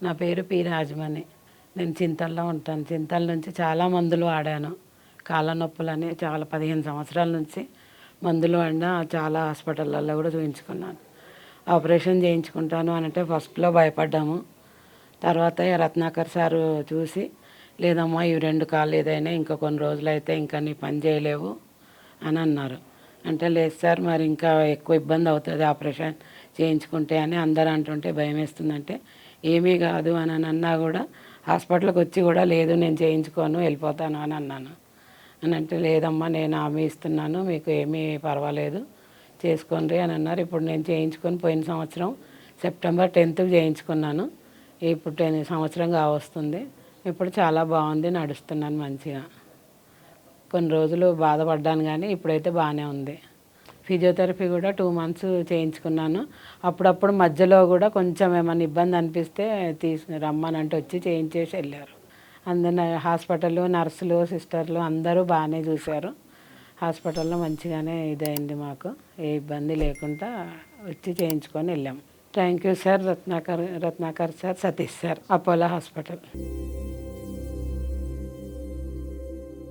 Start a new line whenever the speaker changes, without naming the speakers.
నా పేరు పి రాజమణి. నేను చింతల్లో ఉంటాను. చింతల నుంచి చాలా మందులు వాడాను. కాళ్ళ నొప్పులని చాలా 15 సంవత్సరాల నుంచి మందులు వాడినా చాలా హాస్పిటళ్ళల్లో కూడా చూపించుకున్నాను. ఆపరేషన్ చేయించుకుంటాను అంటే ఫస్ట్లో భయపడ్డాము. తర్వాత రత్నాకర్ సారు చూసి, లేదమ్మా ఇవి 2 కాళ్ళు ఏదైనా ఇంకా కొన్ని రోజులు అయితే ఇంకా నీ పని చేయలేవు అని అన్నారు. అంటే లేదు సార్, మరి ఇంకా ఎక్కువ ఇబ్బంది అవుతుంది ఆపరేషన్ చేయించుకుంటే అని అందరూ అంటుంటే భయం వేస్తుందంటే, ఏమీ కాదు అని అన్నా కూడా హాస్పిటల్కి వచ్చి కూడా లేదు నేను చేయించుకోను వెళ్ళిపోతాను అని అన్నాను. అని అంటే లేదమ్మా నేను హామీ ఇస్తున్నాను, మీకు ఏమీ పర్వాలేదు చేసుకోండి అని అన్నారు. ఇప్పుడు నేను చేయించుకొని పోయిన సంవత్సరం సెప్టెంబర్ 10th చేయించుకున్నాను. ఇప్పుడు 10 సంవత్సరం కావస్తుంది. ఇప్పుడు చాలా బాగుంది, నడుస్తున్నాను మంచిగా. కొన్ని రోజులు బాధపడ్డాను కానీ ఇప్పుడైతే బాగానే ఉంది. ఫిజియోథెరపీ కూడా 2 months చేయించుకున్నాను. అప్పుడప్పుడు మధ్యలో కూడా కొంచెం ఏమైనా ఇబ్బంది అనిపిస్తే రమ్మనంటే వచ్చి చేయించేసి వెళ్ళారు. అందరు హాస్పిటల్ నర్సులు సిస్టర్లు అందరూ బాగానే చూశారు. హాస్పిటల్లో మంచిగానే ఇదైంది, మాకు ఏ ఇబ్బంది లేకుండా వచ్చి చేయించుకొని వెళ్ళాం. Thank you sir, Ratnakar sir, Satish sir, Apollo hospital.